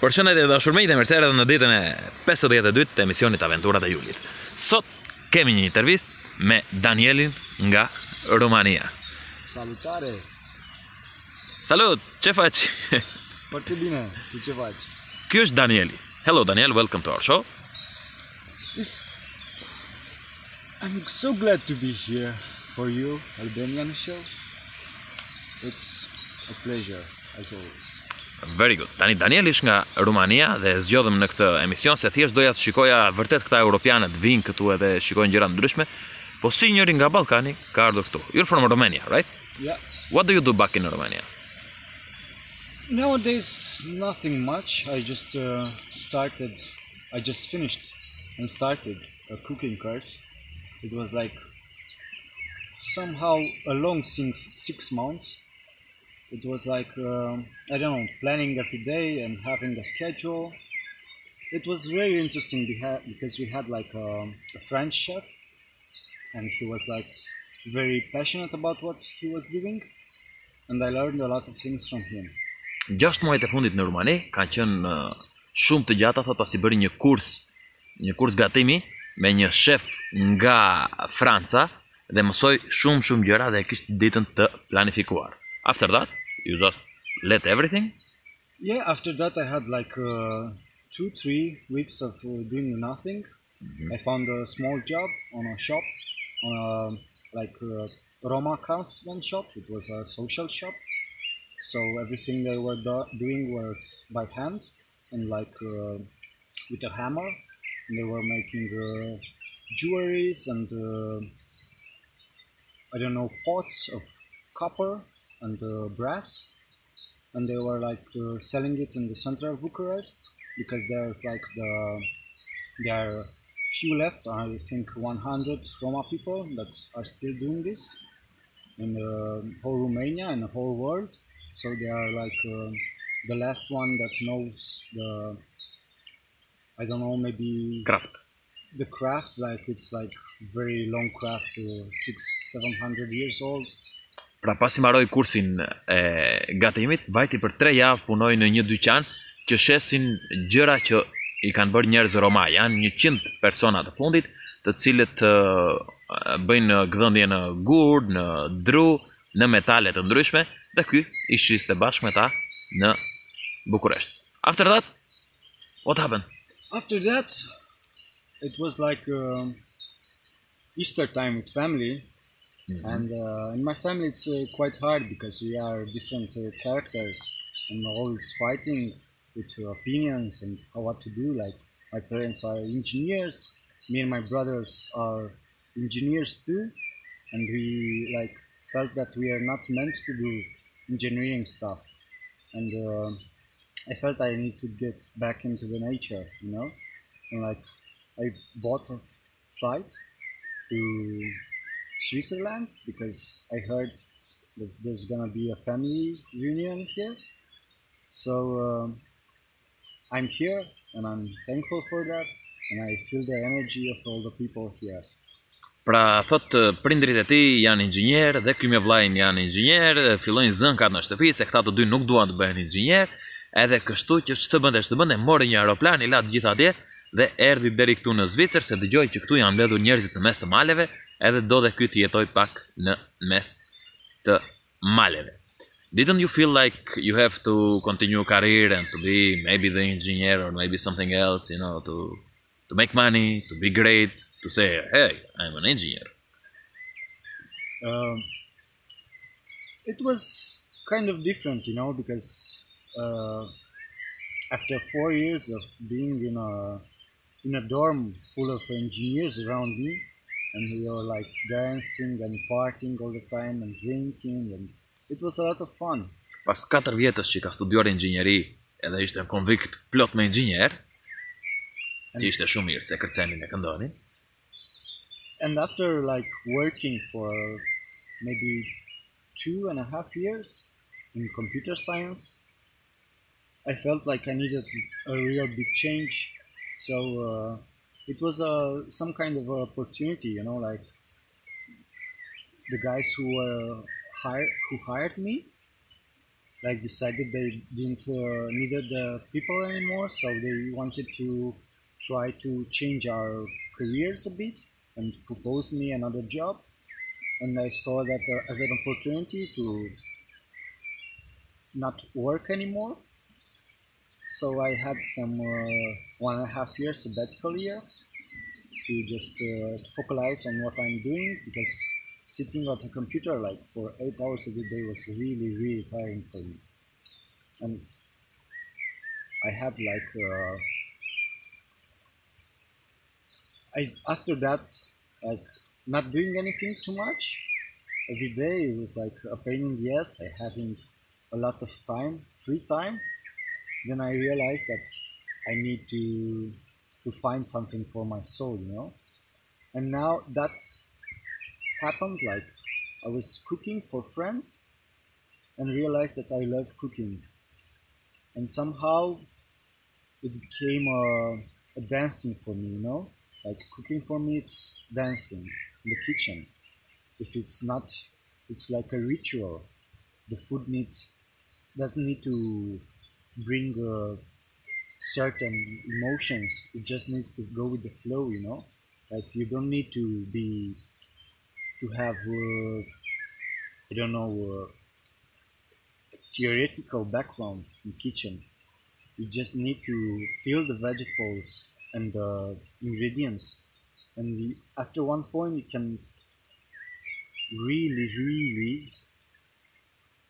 Përshëndetje dashur miq, dhe mirëse erdhët në ditën e 52 të emisionit Aventurat e Julit. Sot kemi një intervistë me Danielin nga Rumania. Salutare! Salut, çe faq? Foarte bine, tu ce faci? Ky është Danieli. Hello Daniel, welcome to our show. I'm so glad to be here for you, Albanian show. It's a pleasure, as always. Very good. Tani Daniel ish nga Rumania dhe zgjodhëm në këtë emision se thjesht doja të shikoja vërtet këta europianët vinë këtu edhe shikojnë gjëra ndryshme, po si njëri nga Ballkani ka ardhur këtu. You're from Romania, right? Yeah. What do you do back in Romania? Nowadays, nothing much. I just finished and started a cooking course. It was like somehow a long 6 months. It was like, I don't know, planning every day and having a schedule. It was very interesting because we had like a French chef, and he was like very passionate about what he was doing, and I learned a lot of things from him. 6 muajt e fundit në Rumani kanë qenë shumë të gjata, thot pasi bëri një kurs gatimi me një shef nga Franca dhe mësoi shumë gjëra dhe kishte ditën të planifikuar. After that, you just let everything? Yeah, after that I had like 2-3 weeks of doing nothing. I found a small job on a shop, on a Roma craftsman shop. It was a social shop. So everything they were doing was by hand and like with a hammer. And they were making jewelries and I don't know, pots of copper and brass, and they were like selling it in the center of Bucharest because there's like there are few left. I think 100 Roma people that are still doing this in the whole Romania and the whole world. So they are like the last one that knows the, I don't know, maybe Craft. The craft, like it's like very long craft, 600-700 years old. Pra pasi mbaroi kursin e gatimit, vajti për 3 javë punoi në një dyqan që shesin gjëra që i kanë bërë njerëz Roma. Janë 100 persona të fundit, të cilët bëjnë gdhëndje në gur, në dru, në metale të ndryshme, dhe ky i shiste bashkë me ta në Bukuresht. After that, what happened? After that, it was like Easter time with family. And in my family it's quite hard because we are different characters and always fighting with opinions and what to do. Like my parents are engineers, me and my brothers are engineers too, and we like felt that we are not meant to do engineering stuff. And I felt I need to get back into the nature, you know. And like I bought a flight to Switzerland because I heard that there's gonna be a family reunion here. So I'm here and I'm thankful for that, and I feel the energy of all the people here. Pra thot prindrit e tij janë inxhinier dhe ky me vllajin janë inxhinier, fillojnë zënkat në shtëpi se këta të dy nuk duan të bëhen inxhinier, edhe kështu që ç'të bënte, mori një aeroplan, i la të gjithë atje dhe erdhi deri këtu në Zvicër se dëgjoi që këtu janë mbledhur njerëzit në mes të maleve, edhe do dhe ky të jetoj pak në mes të maleve. Didn't you feel like you have to continue a career and to be maybe the engineer or maybe something else, you know, to make money, to be great, to say, hey, I'm an engineer? It was kind of different, you know, because after 4 years of being in a dorm full of engineers around me, and we were like dancing and partying all the time and drinking, and it was a lot of fun. Pas 4 vjetës që ka studiuar inxhinieri edhe ishte konvikt plot me inxhinier, që ishte shumë mirë se kërcenin e këndonin. And after like working for maybe 2.5 years in computer science, I felt like I needed a real big change. So it was some kind of opportunity, you know, like the guys who hired me like decided they didn't needed the people anymore, so they wanted to try to change our careers a bit and proposed me another job, and I saw that as an opportunity to not work anymore. So I had some 1.5 years sabbatical year to just focalize on what I'm doing, because sitting at a computer like for 8 hours a day was really tiring for me. And I had like after that, like not doing anything too much every day, it was like a pain in the ass, like having a lot of time, free time. Then I realized that I need to find something for my soul, you know. And now that happened, like I was cooking for friends and realized that I love cooking, and somehow it became a dancing for me, you know. Like cooking for me, it's dancing in the kitchen. If it's not, it's like a ritual. The food doesn't need to bring certain emotions. It just needs to go with the flow, you know. Like you don't need to have I don't know, theoretical background in kitchen. You just need to feel the vegetables and the ingredients, and after one point you can really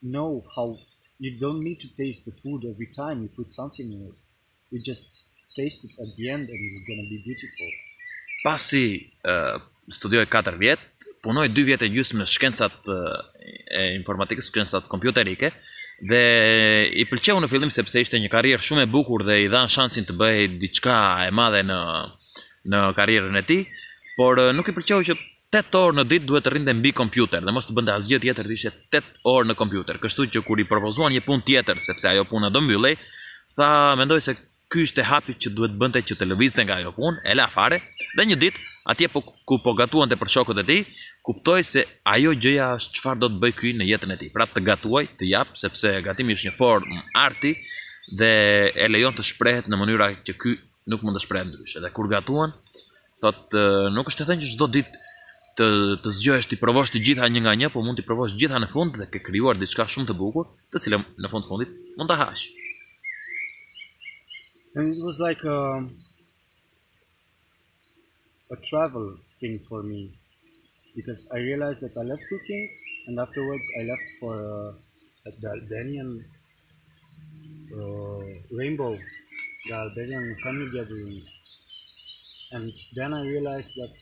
know how. You don't need to taste the food every time you put something in it. You just taste it at the end and it's gonna be beautiful. Pasi studioj 4 vjet, punoj 2 vjet e gjysmë në shkencat e informatikës, shkencat kompjuterike, dhe i pëlqeu në fillim sepse ishte një karrierë shumë e bukur dhe i dhan shansin të bëhej diçka e madhe në karrierën e tij, por nuk i pëlqeu që 8 orë në ditë duhet të rrinte mbi kompjuter dhe mos të bënte asgjë tjetër, të ishte 8 orë në kompjuter. Kështu që kur i propozuan një punë tjetër, sepse ajo puna do mbyllej, tha mendoj se ky ishte hapi që duhet bënte që të lëvizte nga ajo punë, e la fare. Dhe një ditë, atje ku po gatuante për shokët e tij, kuptoi se ajo gjëja është çfarë do të bëj ky në jetën e tij. Pra të gatuaj, të jap, sepse gatimi është një formë arti dhe e lejon të shprehet në mënyra që ky nuk mund të shprehet ndryshe. Dhe kur gatuan, thotë nuk është të thënë që çdo ditë të zgjohesh ti provosh të gjitha një nga një, po mund t'i provosh gjitha në fund dhe ke krijuar diçka shumë të bukur, të cilën në fundit mund ta hash. And it was like a travel thing for me, because I realized that I love cooking, and afterwards I left for the Albanian rainbow, the Albanian family gathering, and then I realized that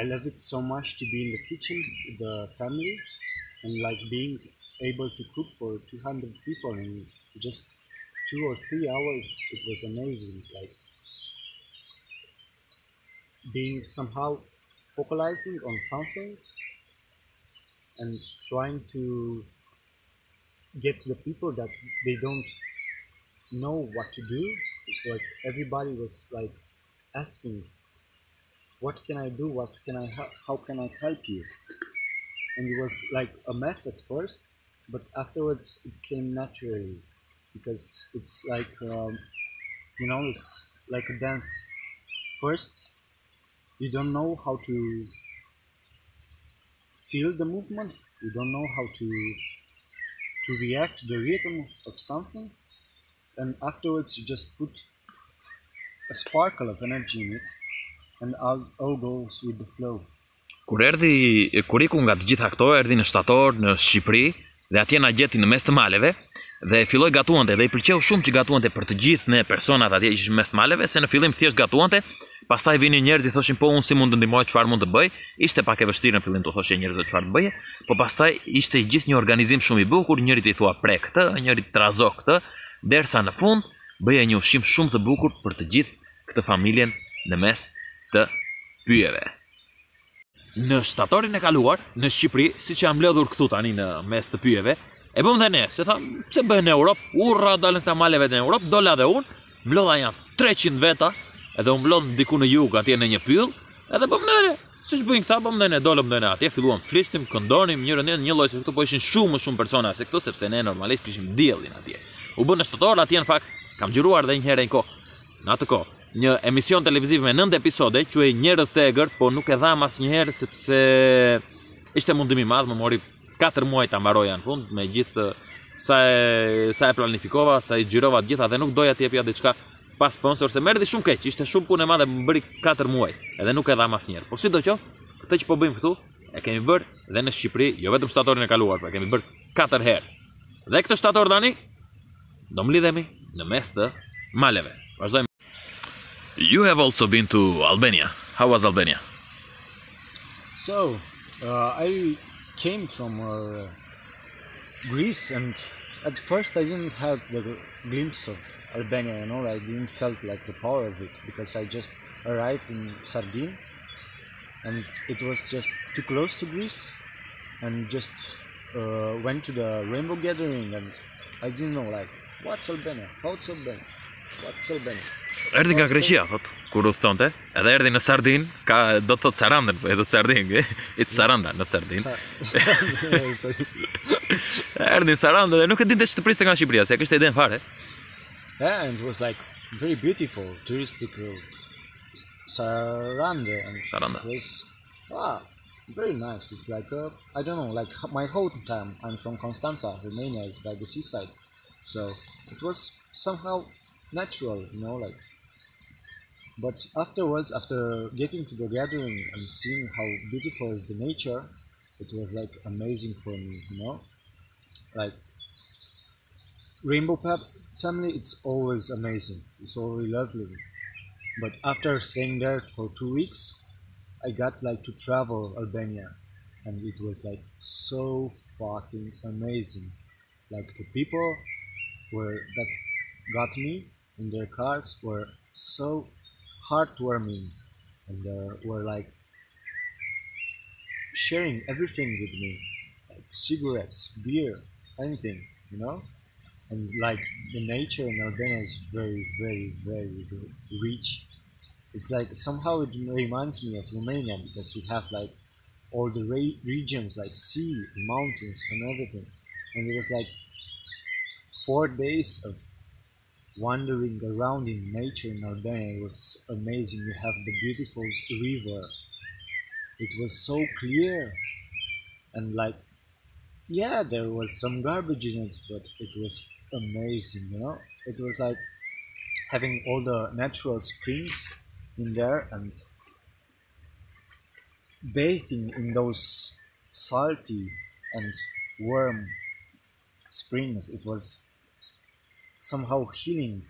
I love it so much to be in the kitchen with the family, and like being able to cook for 200 people in just 2 or 3 hours. It was amazing, like being somehow focalizing on something and trying to get to the people that they don't know what to do. It's like everybody was like asking, what can I do? How can I help you? And it was like a mess at first, but afterwards it came naturally, because it's like you know, it's like a dance. First, you don't know how to feel the movement. You don't know how to react to the rhythm of something, and afterwards you just put a sparkle of energy in it, and all goes with the flow. Kur iku nga të gjitha këto, erdhi në shtator në Shqipëri dhe atje na gjeti në mes të maleve dhe filloi gatuante dhe i pëlqeu shumë që gatuante për të gjithë ne personat atje që ishin mes të maleve, se në fillim thjesht gatuante, pastaj vinin njerëz i thoshin po unë si mund të ndihmoj, çfarë mund të bëj. Ishte pak e vështirë në fillim të thoshë njerëzve çfarë të bëje, po pastaj ishte gjithë një organizim shumë i bukur, njëri i thua prek këtë, njëri trazo këtë, derisa në fund bëje një ushqim shumë të bukur për të gjithë këtë familjen në mes të pyjeve. Në shtatorin e kaluar, në Shqipëri, si që jam mbledhur këtu tani në mes të pyjeve, e bëm dhe ne, se tha, pse bëhen në Europë, urra dalën këta maleve në Europë, dola dhe unë, mlodha jam 300 veta, edhe unë mlodh diku në jug atje në një pyll, edhe bëm ne, Siç bëjnë këta, bëm ne dolëm ne atje, filluam flisnim, këndonim, një lloj se këtu po ishin shumë persona se këtu sepse ne normalisht kishim diellin atje. U bën në shtator atje në fakt kam xhiruar edhe një herë në kohë. Në atë kohë, një emision televiziv me 9 episode, quhej Njerëz të egër, po nuk e dham asnjëherë sepse ishte mundim i madh, më mori 4 muaj ta mbaroja në fund me gjithë sa e planifikova, sa i xhirova të gjitha dhe nuk doja të jepja diçka pas sponsor se më erdhi shumë keq, ishte shumë punë e madhe, më bëri 4 muaj, edhe nuk e dham asnjëherë. Po sidoqoftë, këtë që po bëjmë këtu, e kemi bërë dhe në Shqipëri, jo vetëm shtatorin e kaluar, por e kemi bërë 4 herë. Dhe këtë shtator tani do mlidhemi në mes të maleve. Vazhdojmë. You have also been to Albania. How was Albania? So, I came from Greece, and at first I didn't have the glimpse of Albania, you know, I didn't felt like the power of it because I just arrived in Sardine and it was just too close to Greece and just went to the rainbow gathering and I didn't know like what's Albania, how's Albania, what's Albania. Erdhi nga Greqia, thot, kur udhtonte, edhe erdhi në Sardin, do të thot Sarandën, po e do të Sardin, it's Saranda, në Sardin. Erdhi në Sarandë dhe nuk e dinte ç'të priste nga Shqipëria, se kishte idenë fare. Yeah, and it was like very beautiful, touristic Saranda, and Saranda. it was very nice. It's like I don't know, like my hometown. I'm from Constanța, Romania. It's by the seaside, so it was somehow natural, you know, like. But afterwards, after getting to the gathering and seeing how beautiful is the nature, it was like amazing for me, you know, like Rainbow Family. It's always amazing. It's always lovely. But after staying there for 2 weeks, I got like to travel Albania, and it was like so fucking amazing. Like the people that got me in their cars were so heartwarming, and were like sharing everything with me, like cigarettes, beer, anything, you know. And like the nature in Albania is very, very, very rich. It's like somehow it reminds me of Romania because we have like all the regions like sea, mountains, and everything. And it was like 4 days of wandering around in nature in Albania. It was amazing. You have the beautiful river. It was so clear, and like, yeah, there was some garbage in it, but it was amazing, you know. It was like having all the natural springs in there and bathing in those salty and warm springs. It was somehow healing.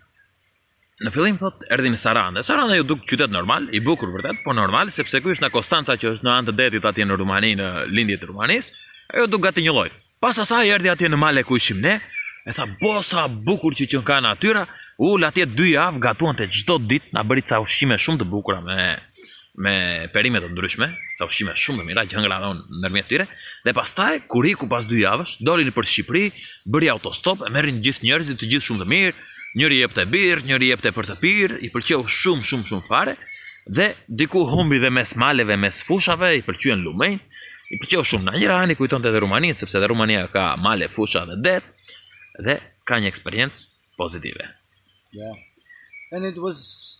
Në fillim thot erdhi në Sarandë. Saranda ju duk qytet normal, i bukur vërtet, po normal sepse ky është në Konstanca që është në anë të detit atje në Rumani, në lindje të Rumanisë. Ajo duk gati një lloj. Pas asaj erdhi atje në male ku ishim ne, e tha bosa bukur që ka natyra, ul atje 2 javë gatuante çdo ditë, na bëri ca ushqime shumë të bukura me perime të ndryshme, ca ushqime shumë të mira që hëngra ndërmjet tyre, dhe pastaj kur iku pas 2 javësh, dolin për Shqipëri, bëri autostop, e merrin gjithë njerëzit, të gjithë shumë të mirë, njëri jepte birr, njëri jepte për të pirë, i pëlqeu shumë fare, dhe diku humbi dhe mes maleve, mes fushave, i pëlqyen lumej, i pëlqeu shumë. Në një rani kujtonte edhe Rumaninë, sepse edhe Rumania ka male, fusha dhe det, dhe ka një eksperiencë pozitive. Yeah, and it was,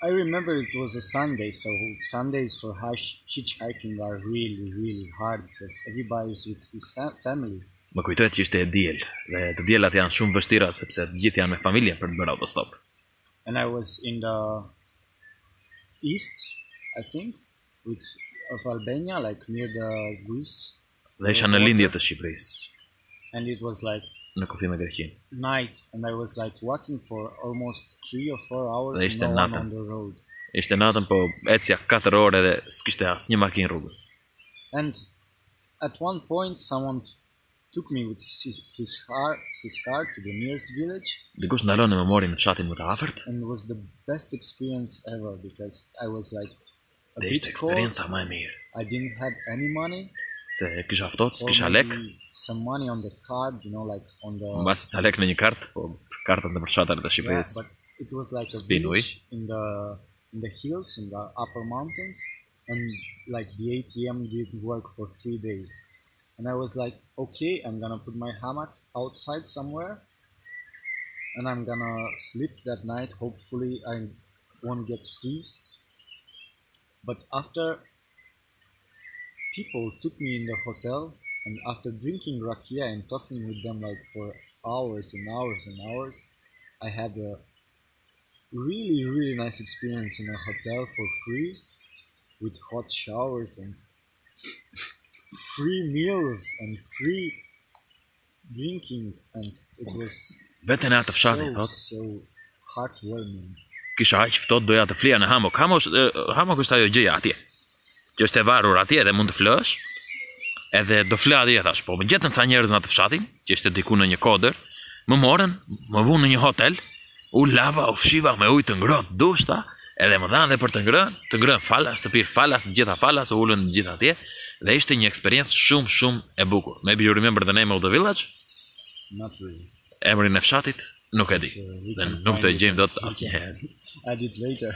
I remember it was a Sunday, so Sundays for hitchhiking are really hard because everybody's with his family. Më kujtohet që ishte e diel, dhe të dielat janë shumë vështira sepse të gjithë janë me familje për të bërë autostop. And I was in the east, I think, of Albania, like near the Greece. Dhe isha në lindje të Shqipërisë. And it was like në kufi me Greqinë. Night, and I was like walking for almost 3 or 4 hours and no one on the road. Ishte natën, po ecja 4 ore dhe s'kishte asnjë makinë rrugës. And at one point someone took me with his car to the nearest village. Dikush ndalon në mori në fshatin më të afërt. And it was the best experience ever because I was like a Dhe bit ishte eksperienca më e mirë. I didn't have any money. Se kisha ftohtë, s'kisha lek. Some money on the card, you know, like on the. Mbas ca lek në një kartë, po kartën në fshatat të Shqipërisë. Yeah, but it was like a Spinui. village in the hills, in the upper mountains, and like the ATM didn't work for 3 days. And I was like, okay, I'm gonna put my hammock outside somewhere and I'm gonna sleep that night. Hopefully I won't get freeze. But after people took me in the hotel, and after drinking rakia and talking with them like for hours and hours and hours, I had a really nice experience in a hotel for free with hot showers and free meals and free drinking, and it was Vete në atë fshatin, thot. so heartwarming. Kisha aq ftohtë doja të flija në hamok. Hamok është ajo gjëja atje, që është e varur atje dhe mund të flësh. Edhe do flë atje thash, po më gjetën ca njerëz në atë fshatin, që ishte diku në një kodër, më morën, më vunë në një hotel, u lava, u fshiva me ujë të ngrohtë dushta, edhe më dhanë dhe për të ngrënë falas, të pirë falas, të gjitha falas, u ulën të gjitha atje, dhe ishte një eksperiencë shumë e bukur. Maybe you remember the name of the village? Not really. Emrin e fshatit nuk e di. Dhe nuk të gjejmë dot asnjëherë. Add it later.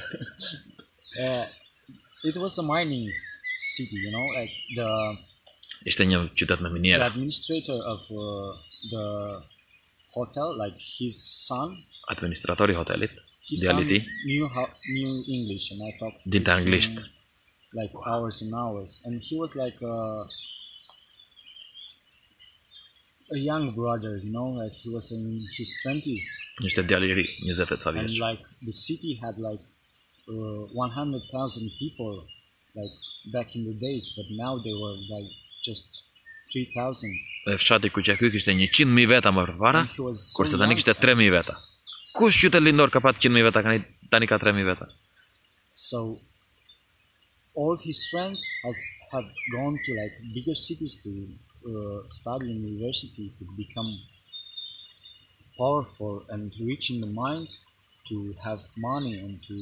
It was a mining city, you know, like Ishte një qytet me the minjera. administrator of the hotel, like his son, Administratori i hotelit, his djali i son tij, knew English, and I talked to dinte him anglisht. like hours and hours, and he was like a young brother, you know, like he was in his 20s, Ishte djali i ri, 20 e ca and vjeç. like the city had like 100,000 people like back in the days, but now they were like just 3,000. Dhe fshati ku që ky kishte 100.000 veta më përpara, And he was so kurse tani young, kishte 3.000 veta. Kush qytet lindor ka pat 100.000 veta, tani ka 3.000 veta. so all his friends had gone to like bigger cities to study in university, to become powerful and rich in the mind, to have money and to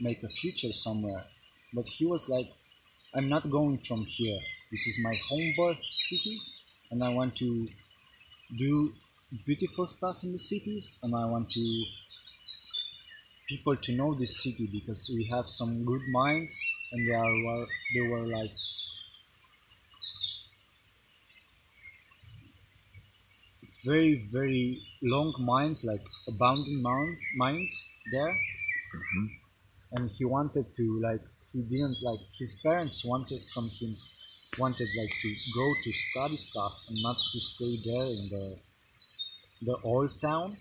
make a future somewhere. But he was like, I'm not going from here. This is my home birth city, and I want to do beautiful stuff in the cities, and I want to people to know this city because we have some good minds, and they were like very long mines, like abounding mines there. And he wanted to like, he didn't like, his parents wanted like to go to study stuff and not to stay there in the old town.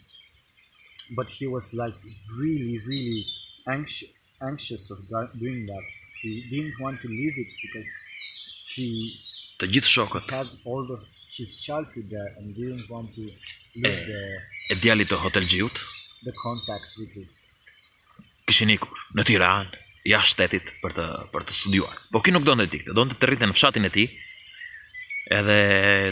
But he was like really anxious of doing that. He didn't want to leave it because he Të gjithë shokët had all his childhood there and didn't want to lose e djalit të hotelxhiut the contact with it. kishin ikur në Tiranë, jashtë shtetit për të studiuar. Po ky nuk donte të ikte, donte të rrinte në fshatin e tij, edhe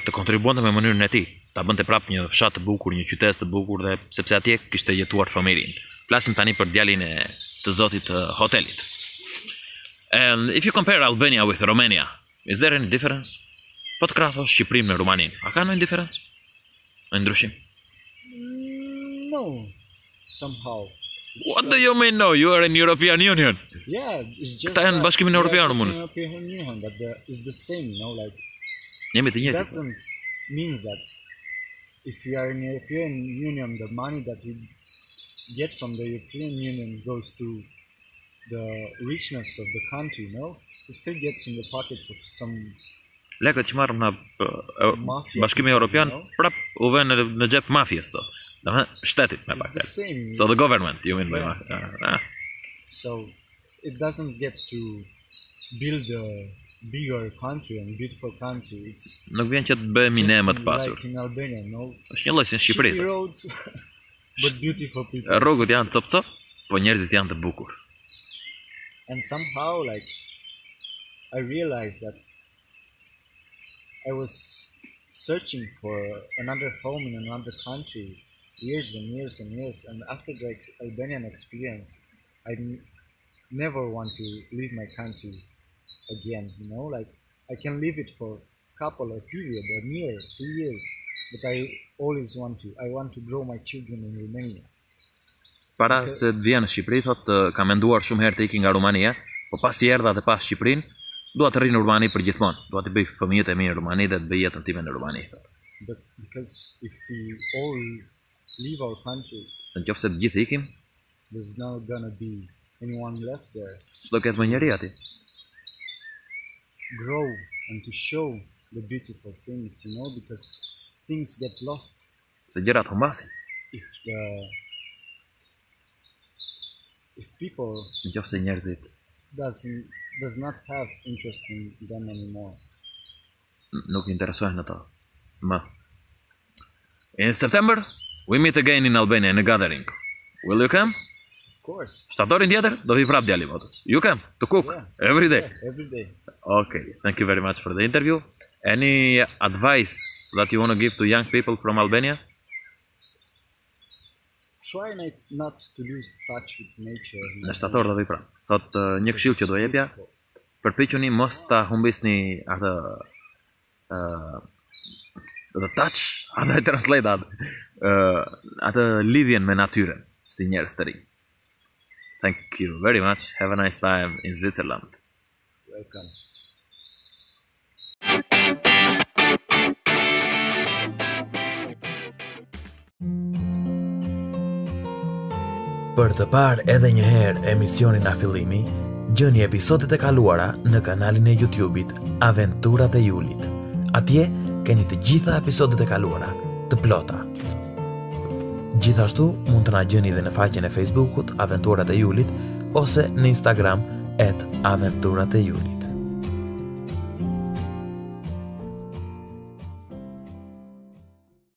të kontribuonte me mënyrën e tij, ta bënte prapë një fshat të bukur, një qytet të bukur, dhe sepse atje kishte jetuar familjen. Flasim tani për djalin e të zotit të hotelit. And if you compare Albania with Romania, is there any difference? Po të krahasosh Shqipërinë me Rumaninë, a ka ndonjë diferencë? Në ndryshim? No, somehow. What do you mean no? You are in European Union. Yeah, it's just Këta janë that. Bashkimin We are Evropian, just mund. in European Union, but it's the same, you know, like Jemi të it njëjtit. doesn't mean that if we are in European Union, the money that we get from the European Union goes to the richness of the country, you know? It still gets in the pockets of some Lekët që marrëm nga mafia. Bashkimi Evropian, You know? prap u vënë në xhep mafias to. Domethënë shtetit me It's pak. the same. So the government, you mean by Yeah. mafia. So it doesn't get to build a bigger country and beautiful country. It's Nuk vjen që të bëhemi ne më të pasur. like in Albania, no? Është një lloj si në Shqipëri. Shitty roads, but beautiful people. Rrugët janë cop, po njerëzit janë të bukur. And somehow, like, I realized that I was searching for another home in another country years and years and years. And after the Albanian experience, I never want to leave my country again, you know? Like, I can leave it for couple of period, a year, 2 years, but I always I want to grow my children in Romania. Para se të vjen në Shqipëri, thotë ka menduar shumë herë të iki nga Rumania, Po pasi erdha dhe pas Shqipërinë, dua të rri në Rumani për gjithmonë. Dua të bëj fëmijët e mi në Rumani dhe të bëj jetën time në Rumani. But because if we all leave our countries, Se nëse të gjithë ikim, there's not gonna be anyone left there. s'do ketë më njeri aty. Grow and to show the beautiful things, because things get lost Se gjërat humbasin. If people Nëse njerëzit does not have interest in them anymore. nuk interesohen ato. Më. In September, we meet again in Albania in a gathering. Will you come? Of course. Shtatorin tjetër do vi prap djali votës. You come to cook every day. Yeah, every day. Okay, thank you very much for the interview. Any advice that you want to give to young people from Albania? Try not to lose touch with nature. Në shtator do vi prap. Thot një këshill që do jepja, përpiquni mos ta humbisni atë the touch, how do I translate that? Atë lidhjen me natyrën si njerëz të rinj. Thank you very much. Have a nice time in Switzerland. Welcome. Për të parë edhe një herë emisionin A Fillimi, gjeni episodet e kaluara në kanalin e YouTube-it Aventurat e Julit. Atje keni të gjitha episodet e kaluara, të plota. Gjithashtu mund të na gjeni dhe në faqen e Facebook-ut Aventurat e Julit ose në Instagram @Aventurat e Julit.